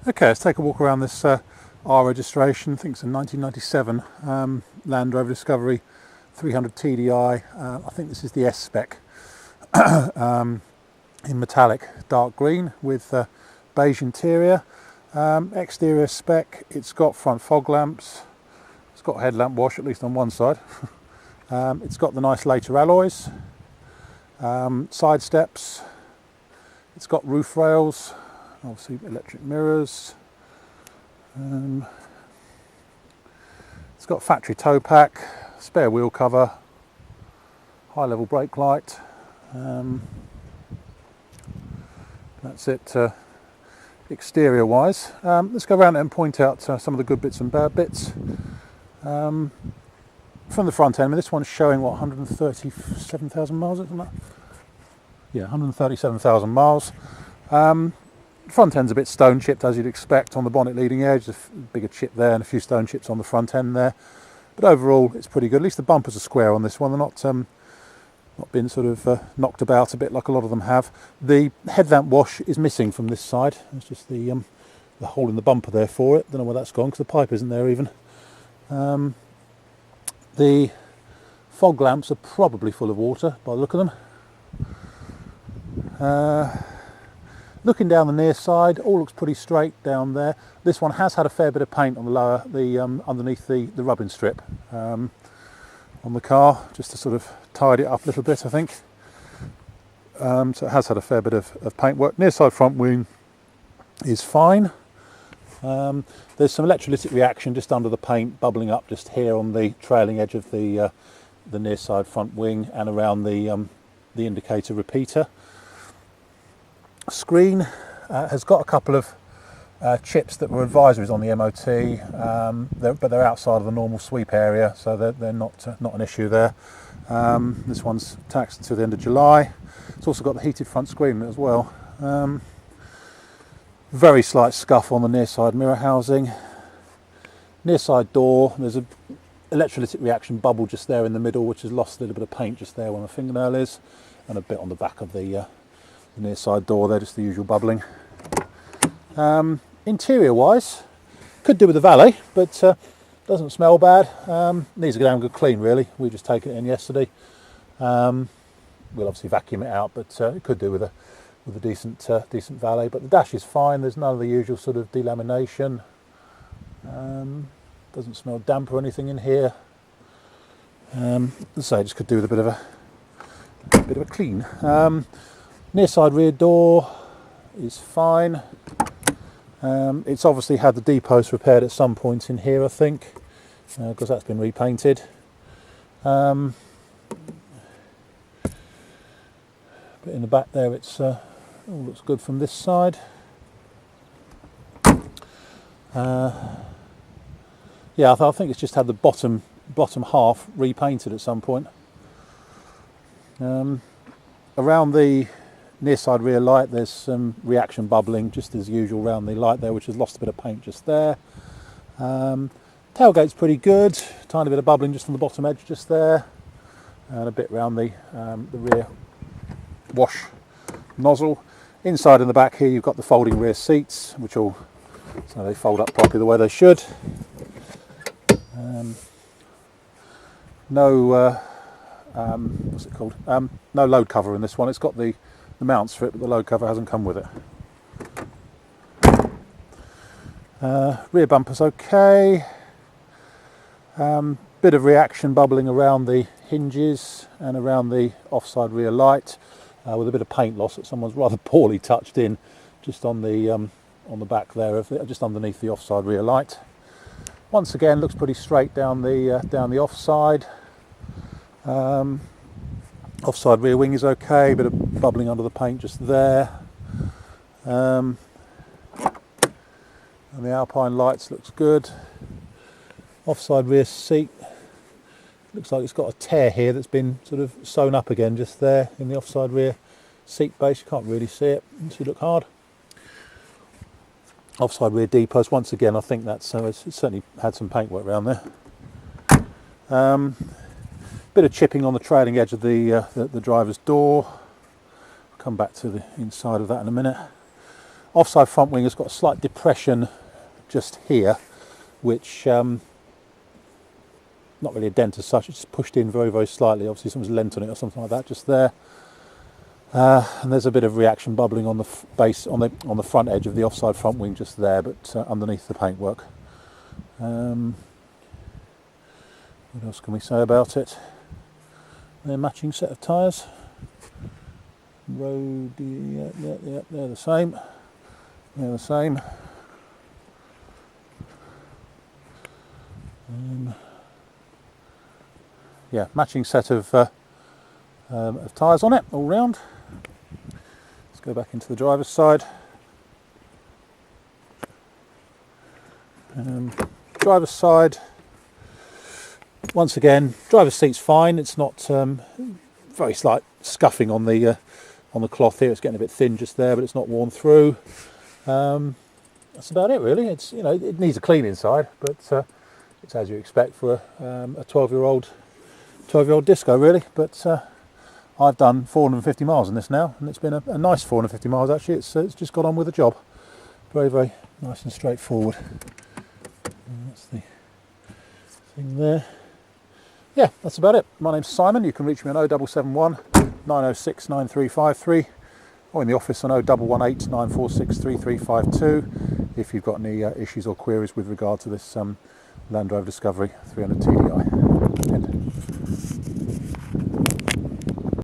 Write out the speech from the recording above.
Okay, let's take a walk around this R registration. I think it's a 1997 Land Rover Discovery 300 TDI. I think this is the S spec in metallic dark green with beige interior. Exterior spec, it's got front fog lamps, it's got headlamp wash at least on one side. It's got the nice later alloys, side steps, it's got roof rails, obviously electric mirrors. It's got factory tow pack, spare wheel cover, high level brake light. That's it exterior wise. Let's go around and point out some of the good bits and bad bits. From the front end, this one's showing what, 137,000 miles, isn't it? Yeah, 137,000 miles. Front end's a bit stone chipped as you'd expect on the bonnet leading edge. There's a bigger chip there and a few stone chips on the front end there. But overall it's pretty good. At least the bumpers are square on this one. They're not been sort of knocked about a bit like a lot of them have. The headlamp wash is missing from this side. It's just the hole in the bumper there for it. Don't know where that's gone because the pipe isn't there even. The fog lamps are probably full of water by the look of them. Looking down the near side, all looks pretty straight down there. This one has had a fair bit of paint on the lower, underneath the rubbing strip on the car, just to sort of tidy it up a little bit, I think. So it has had a fair bit of paint work. Near side front wing is fine. There's some electrolytic reaction just under the paint, bubbling up just here on the trailing edge of the near side front wing and around the indicator repeater. Screen has got a couple of chips that were advisories on the MOT, but they're outside of the normal sweep area, so they're not an issue there. This one's taxed to the end of July. It's also got the heated front screen as well. Very slight scuff on the near side mirror housing. Near side door, there's a electrolytic reaction bubble just there in the middle, which has lost a little bit of paint just there where my fingernail is, and a bit on the back of the near side door there, just the usual bubbling. Interior wise, could do with a valet, but doesn't smell bad. Needs to go down good clean really. We just taken it in yesterday. We'll obviously vacuum it out, but it could do with a decent valet. But the dash is fine. There's none of the usual sort of delamination. Doesn't smell damp or anything in here. As I say, just could do with a bit of a clean. Near side rear door is fine. It's obviously had the D-post repaired at some point in here, I think, because that's been repainted. But in the back there, it's all looks good from this side. Yeah, I think it's just had the bottom half repainted at some point. Around the near side rear light, there's some reaction bubbling just as usual around the light there, which has lost a bit of paint just there. Tailgate's pretty good, tiny bit of bubbling just on the bottom edge just there, and a bit around the rear wash nozzle. Inside in the back here, you've got the folding rear seats, which all, so they fold up properly the way they should. No what's it called? No load cover in this one. It's got the mounts for it, but the load cover hasn't come with it. Rear bumper's okay. Bit of reaction bubbling around the hinges and around the offside rear light, with a bit of paint loss that someone's rather poorly touched in just on the back there, just underneath the offside rear light. Once again, looks pretty straight down the offside. Offside rear wing is okay, bit of bubbling under the paint just there. And the Alpine lights looks good. Offside rear seat, looks like it's got a tear here that's been sort of sewn up again just there in the offside rear seat base. You can't really see it unless you look hard. Offside rear D-post, once again, I think that's it's certainly had some paintwork around there. Bit of chipping on the trailing edge of the driver's door. I'll come back to the inside of that in a minute. offside front wing has got a slight depression just here, which not really a dent as such, it's just pushed in very, very slightly. Obviously someone's lent on it or something like that just there. And there's a bit of reaction bubbling on the base, on the front edge of the offside front wing just there, but underneath the paintwork. What else can we say about it? They're matching set of tyres. Road, yeah, they're the same. They're the same. Yeah, matching set of tyres on it all round. Let's go back into the driver's side. Driver's side. Once again, driver's seat's fine. It's not very slight scuffing on the cloth here. It's getting a bit thin just there, but it's not worn through. That's about it, really. It's, you know, it needs a clean inside, but it's as you expect for a 12-year-old disco, really. But I've done 450 miles in this now, and it's been a nice 450 miles actually. It's just got on with the job. Very, very nice and straightforward. And that's the thing there. Yeah, that's about it. My name's Simon. You can reach me on 0771 906 9353 or in the office on 0118 946 3352 if you've got any issues or queries with regard to this Land Rover Discovery 300 TDI. End.